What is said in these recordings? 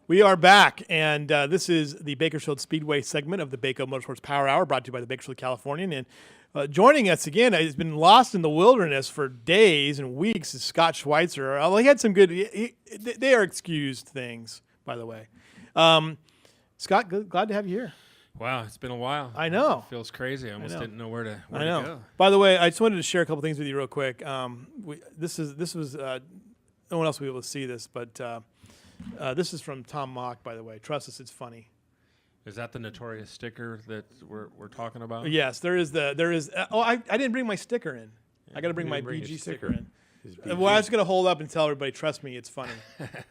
We are back, and this is the Bakersfield Speedway segment of the Bako Motorsports Power Hour, brought to you by the Bakersfield Californian. And joining us again, he's been lost in the wilderness for days and weeks, is Scott Schweitzer. He had some good they are excused things, by the way. Scott, glad to have you here. Wow, it's been a while. I know. It feels crazy. I almost didn't know where to go. By the way, I just wanted to share a couple things with you real quick. This was no one else will be able to see this, but this is from Tom Mock, by the way. Trust us, it's funny. Is that the notorious sticker that we're talking about? Yes, there is. I didn't bring my sticker in. I got to bring my BG sticker in. Well, I was going to hold up and tell everybody, trust me, it's funny,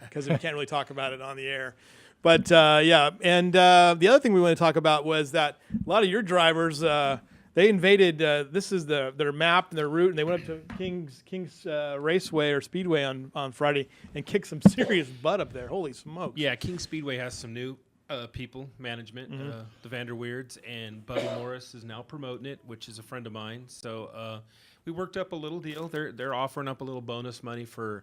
because we can't really talk about it on the air. But yeah, and the other thing we want to talk about was that a lot of your drivers, they invaded. This is their map and their route, and they went up to King's Raceway or Speedway on Friday and kicked some serious butt up there. Holy smokes! Yeah, King Speedway has some new people, management, the Vanderweerds, and Bubby Morris is now promoting it, which is a friend of mine. So we worked up a little deal. They're offering up a little bonus money to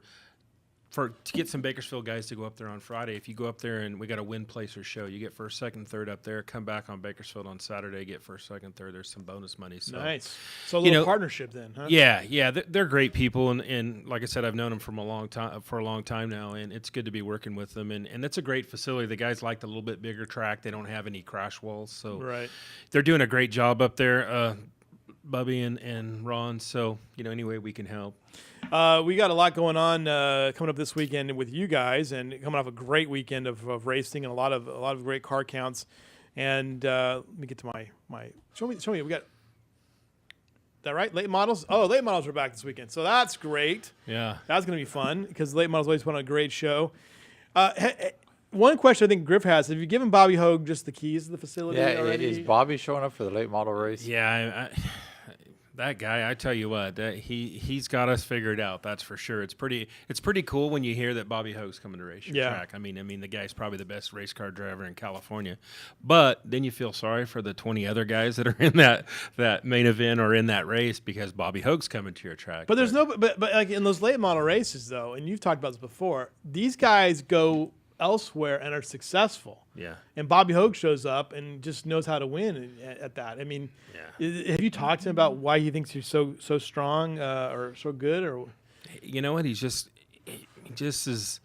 get some Bakersfield guys to go up there on Friday. If you go up there and we got a win, place, or show, you get first, second, third up there. Come back on Bakersfield on Saturday, get first, second, third. There's some bonus money. So, nice. So a little partnership then, huh? Yeah. They're great people, and like I said, I've known them for a long time now, and it's good to be working with them. And it's a great facility. The guys like the little bit bigger track. They don't have any crash walls, so they're doing a great job up there. Bubby and Ron. So any way we can help. We got a lot going on coming up this weekend with you guys, and coming off a great weekend of racing and a lot of great car counts. And let me get to my show me. We got that right? Late models. Oh, late models are back this weekend, so that's great. Yeah, that's going to be fun because late models always put on a great show. One question I think Griff has: have you given Bobby Hogue just the keys to the facility already? Is Bobby showing up for the late model race? Yeah, that guy, I tell you what, he's got us figured out. That's for sure. It's pretty cool when you hear that Bobby Hogue's coming to race your track. I mean, the guy's probably the best race car driver in California. But then you feel sorry for the 20 other guys that are in that main event or in that race because Bobby Hogue's coming to your track. But there's but like in those late model races though, and you've talked about this before, these guys go elsewhere and are successful. Yeah. And Bobby Hogue shows up and just knows how to win at that. I mean, have you talked to him about why he thinks he's so strong or so good? Or you know what? He just is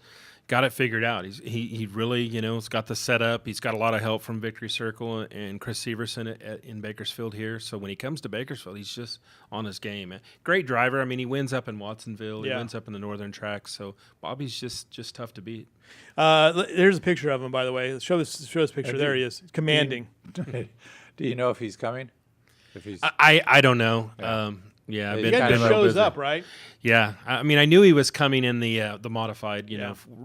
got it figured out. He really has got the setup. He's got a lot of help from Victory Circle and Chris Severson in Bakersfield here. So when he comes to Bakersfield, he's just on his game. Great driver. I mean, he wins up in Watsonville. He wins up in the northern track. So Bobby's just tough to beat. There's a picture of him, by the way. Show this picture. There he is, commanding. Do you know if he's coming? If he's I don't know. Yeah. I've he been just shows up, right? Yeah, I mean, I knew he was coming in the modified,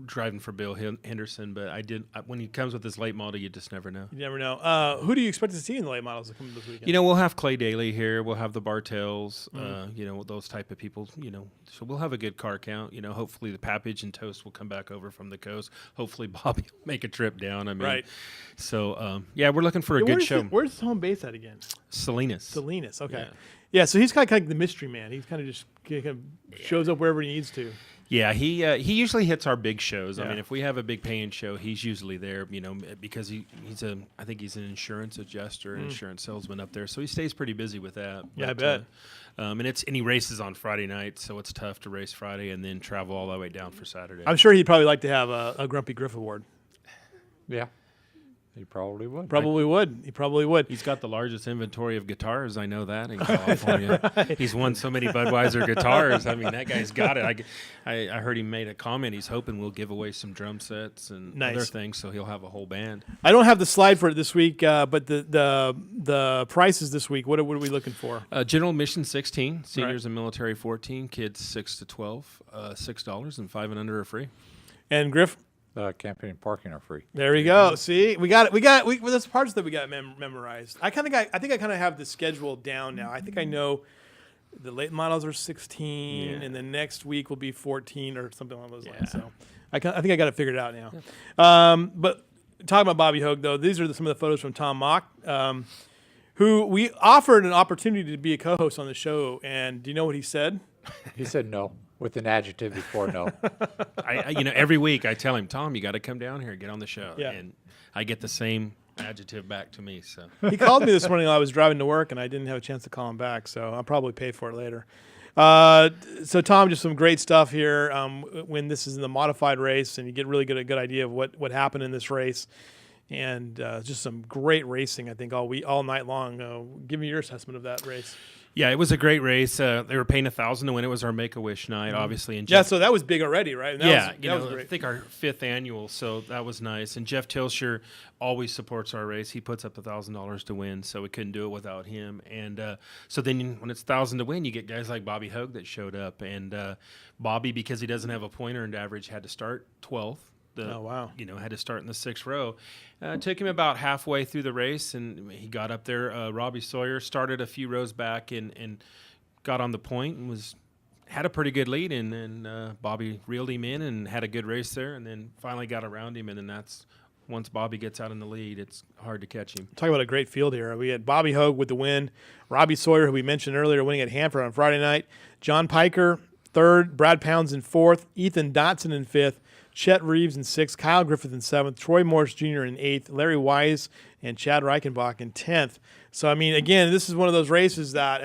driving for Bill Henderson, but when he comes with his late model, you just never know. You never know. Who do you expect to see in the late models that come this weekend? We'll have Clay Daly here. We'll have the Bartels, those type of people, So we'll have a good car count. Hopefully the Papage and Toast will come back over from the coast. Hopefully Bobby will make a trip down. I mean, right. So, we're looking for a good show. Where's home base at again? Salinas, okay. Yeah, so he's kind of like the mystery man. He kind of just shows up wherever he needs to. Yeah, he usually hits our big shows. I mean, if we have a big paying show, he's usually there. Because I think he's an insurance adjuster, insurance salesman up there, so he stays pretty busy with that. Yeah, I bet. And he races on Friday night, so it's tough to race Friday and then travel all the way down for Saturday. I'm sure he'd probably like to have a Grumpy Griff Award. Yeah. He probably would. He probably would. He's got the largest inventory of guitars. I know that in California. Right. He's won so many Budweiser guitars. I mean, that guy's got it. I heard he made a comment. He's hoping we'll give away some drum sets and other things, so he'll have a whole band. I don't have the slide for it this week, but the prices this week. What are we looking for? General admission 16, seniors and military 14, kids 6 to 12, $6, and 5 and under are free. And Griff. Camping and parking are free. There we go. See, we got it. There's parts that we got memorized. I think I kind of have the schedule down now. I think I know the late models are 16, and the next week will be 14 or something along those lines. So I think I got it figured out now. Yeah. But talking about Bobby Hogue, though, these are some of the photos from Tom Mock, who we offered an opportunity to be a co-host on the show. And do you know what he said? He said no. with an adjective before no. Every week I tell him, Tom, you got to come down here, get on the show, Yeah. and I get the same adjective back to me. So He called me this morning while I was driving to work, and I didn't have a chance to call him back, so I'll probably pay for it later. So Tom, just some great stuff here. When this is in the modified race, and you get really good idea of what happened in this race, and just some great racing. I think all night long. Give me your assessment of that race. yeah, it was a great race. They were paying $1,000 to win. It was our Make-A-Wish night, obviously. And Yeah, so that was big already, right? That was I great. think our 5th annual, so that was nice. And Jeff Tilsher always supports our race. He puts up $1,000 to win, so we couldn't do it without him. And so then when it's $1,000 to win, you get guys like Bobby Hogue that showed up. And Bobby, because he doesn't have a point earned average, had to start 12th. Oh, wow. Had to start in the 6th row. Took him about halfway through the race, and he got up there. Robbie Sawyer started a few rows back and got on the point and had a pretty good lead. And then Bobby reeled him in and had a good race there, and then finally got around him. And then that's once Bobby gets out in the lead, it's hard to catch him. Talk about a great field here. We had Bobby Hogue with the win, Robbie Sawyer, who we mentioned earlier, winning at Hanford on Friday night, John Piker, 3rd, Brad Pounds in 4th, Ethan Dotson in 5th, Chet Reeves in 6th, Kyle Griffith in 7th, Troy Morse Jr. in 8th, Larry Wise and Chad Reichenbach in 10th. So, again, this is one of those races that,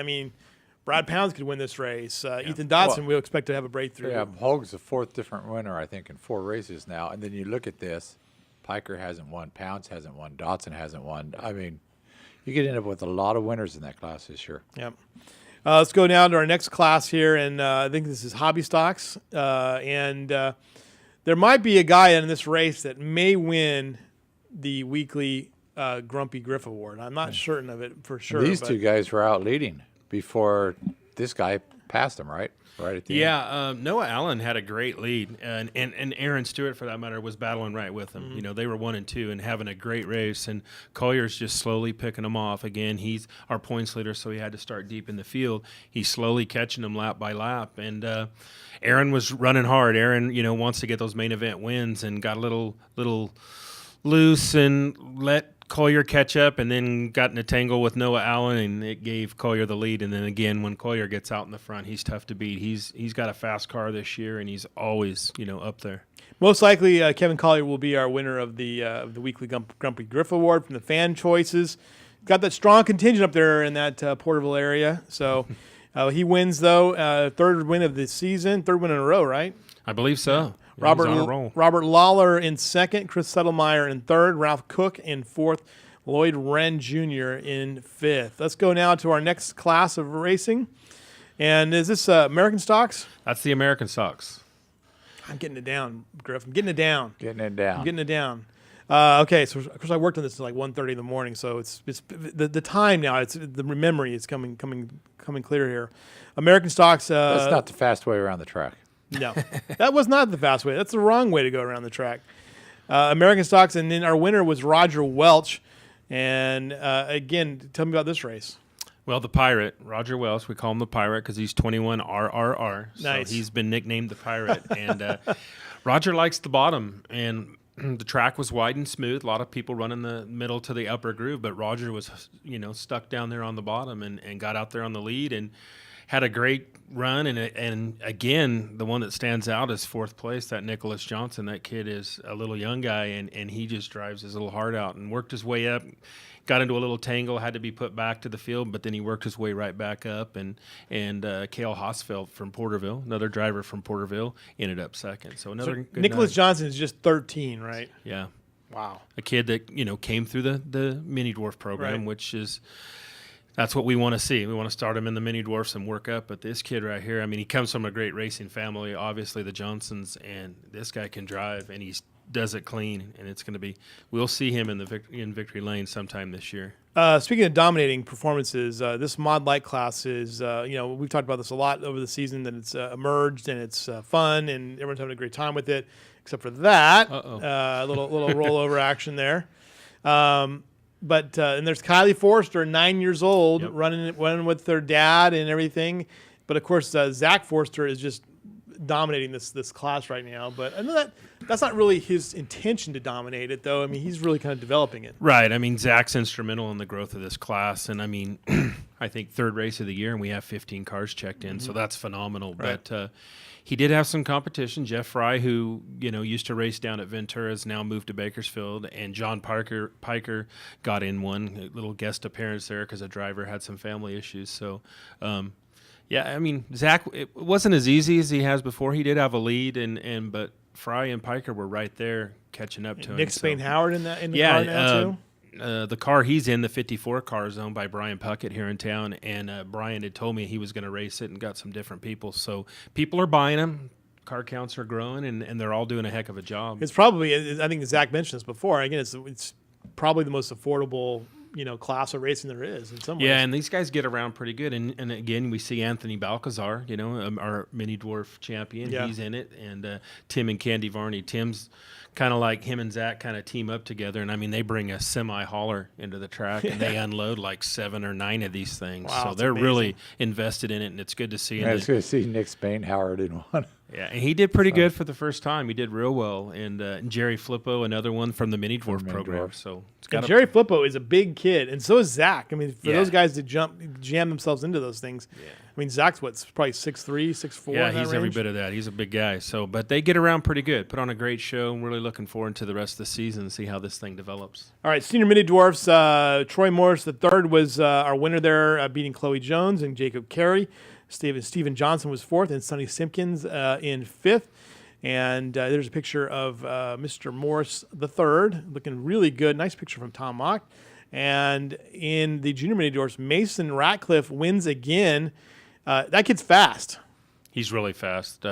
Brad Pounds could win this race. Ethan Dotson, we'll expect to have a breakthrough. Yeah, Hogue's the 4th different winner, I think, in 4 races now. And then you look at this, Piker hasn't won, Pounds hasn't won, Dotson hasn't won. You could end up with a lot of winners in that class this year. Yep. Let's go now to our next class here, and I think this is hobby stocks. There might be a guy in this race that may win the weekly Grumpy Griff Award. I'm not certain of it for sure. These two guys were out leading before this guy passed him, right? Right at the end. Noah Allen had a great lead, and Aaron Stewart, for that matter, was battling right with him. Mm-hmm. They were 1 and 2 and having a great race, and Collier's just slowly picking them off. Again, he's our points leader, so he had to start deep in the field. He's slowly catching them lap by lap, and Aaron was running hard. Aaron, wants to get those main event wins, and got a little loose and let Collier catch up, and then got in a tangle with Noah Allen, and it gave Collier the lead. And then again, when Collier gets out in the front, he's tough to beat. He's got a fast car this year, and he's always up there. Most likely, Kevin Collier will be our winner of the weekly Grumpy Griff Award from the fan choices. Got that strong contingent up there in that Porterville area. So he wins, though. 3rd win of the season, 3rd win in a row, right? I believe so. Yeah, Robert Lawler in 2nd, Chris Settlemeyer in 3rd, Ralph Cook in 4th, Lloyd Wren Jr. in 5th. Let's go now to our next class of racing. And is this American stocks? That's the American stocks. I'm getting it down, Griff. I'm getting it down. Getting it down. I'm getting it down. Okay, so of course I worked on this until like 1:30 in the morning, so it's the time now. It's the memory is coming clear here. American stocks. That's not the fast way around the track. No, that was not the fast way. That's the wrong way to go around the track. American stocks, and then our winner was Roger Welch. And again, tell me about this race. Well, the Pirate, Roger Welch, we call him the Pirate because he's 21 RRR. Nice. So he's been nicknamed the Pirate. And Roger likes the bottom, and the track was wide and smooth. A lot of people running the middle to the upper groove, but Roger was, stuck down there on the bottom and got out there on the lead and had a great run. And again, the one that stands out is 4th place, that Nicholas Johnson. That kid is a little young guy, and he just drives his little heart out and worked his way up. Got into a little tangle, had to be put back to the field, but then he worked his way right back up. And Cale Hosfeld from Porterville, another driver from Porterville, ended up 2nd. So good Nicholas night. Johnson is just 13, right? Yeah. Wow. A kid that came through the mini dwarf program, Right. which is that's what we want to see. We want to start him in the mini dwarfs and work up. But this kid right here, he comes from a great racing family, obviously the Johnsons, and this guy can drive, and he does it clean. And it's going to be, we'll see him in Victory Lane sometime this year. Speaking of dominating performances, this Mod Light class is, we've talked about this a lot over the season, that it's emerged and it's fun and everyone's having a great time with it, except for that little rollover action there. But there's Kylie Forster, 9 years old, Yep. running with their dad and everything. But of course, Zach Forster is just dominating this class right now. But I know that's not really his intention to dominate it, though. I mean, he's really kind of developing it. Right. I mean, Zach's instrumental in the growth of this class, and I mean, I think third race of the year, and we have 15 cars checked in, so that's phenomenal. Right. But he did have some competition. Jeff Fry, who used to race down at Ventura, has now moved to Bakersfield, and John Piker got in one, a little guest appearance there because the driver had some family issues. So, yeah, I mean, Zach, it wasn't as easy as he has before. He did have a lead, but Fry and Piker were right there catching up to him. Nick Spain Howard in the car now too. The car he's in, the 54 car, is owned by Brian Puckett here in town, and Brian had told me he was going to race it and got some different people. So people are buying them. Car counts are growing, and they're all doing a heck of a job. It's probably, I think Zach mentioned this before. Again, it's probably the most affordable class of racing there is in some ways. Yeah, and these guys get around pretty good. And again, we see Anthony Balcazar, our mini dwarf champion. Yeah. He's in it, and Tim and Candy Varney. Tim's kind of like him and Zach kind of team up together, and I mean they bring a semi hauler into the track and they unload like 7 or 9 of these things. Wow, so they're really invested in it, and it's good to see. Yeah, it's good to see Nick Spain Howard in one. Yeah, and he did pretty good for the first time. He did real well, and Jerry Flippo, another one from the mini dwarf program. So it's got Jerry Flippo is a big kid, and so is Zach. I mean, for Yeah. those guys to jam themselves into those things. Yeah. I mean, Zach's probably 6'3", 6'4". Yeah, in that he's every range. bit of that. He's a big guy. So, but they get around pretty good. Put on a great show. I'm really looking forward to the rest of the season and see how this thing develops. All right, senior mini dwarfs. Troy Morris III was our winner there, beating Chloe Jones and Jacob Carey. Stephen Johnson was 4th, and Sonny Simpkins in 5th. And there's a picture of Mr. Morris III, looking really good. Nice picture from Tom Mock. And in the junior mini dwarfs, Mason Ratcliffe wins again. That kid's fast. He's really fast.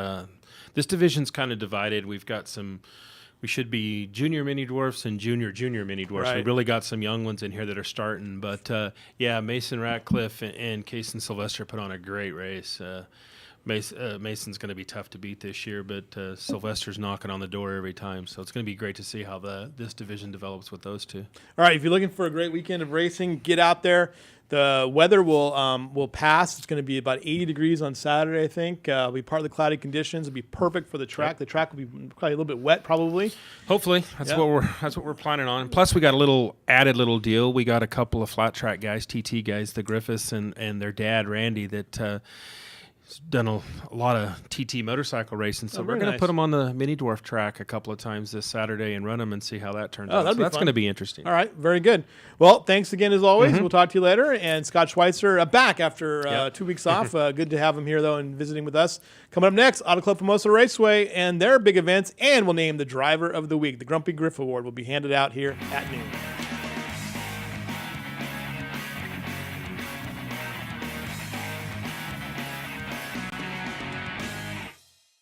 This division's kind of divided. We've got we should be junior mini dwarfs and junior mini dwarfs. Right. We really got some young ones in here that are starting. But, yeah, Mason Ratcliffe and Kason Sylvester put on a great race. Mason's going to be tough to beat this year, but Sylvester's knocking on the door every time. So it's going to be great to see how this division develops with those two. All right, if you're looking for a great weekend of racing, get out there. The weather will pass. It's going to be about 80 degrees on Saturday, I think. It'll be partly cloudy conditions. It'll be perfect for the track. Yep. The track will be probably a little bit wet, probably. Hopefully, that's what we're planning on. Plus, we got a added little deal. We got a couple of flat track guys, TT guys, the Griffiths and their dad Randy, that done a lot of TT motorcycle racing. So we're going to put them on the mini dwarf track a couple of times this Saturday and run them and see how that turns out. So that's going to be interesting. All right, very good. Well, thanks again as always. We'll talk to you later. And Scott Schweitzer back after 2 weeks off. Good to have him here, though, and visiting with us. Coming up next, Auto Club Formosa Raceway and their big events, and we'll name the Driver of the Week. The Grumpy Griff Award will be handed out here at noon.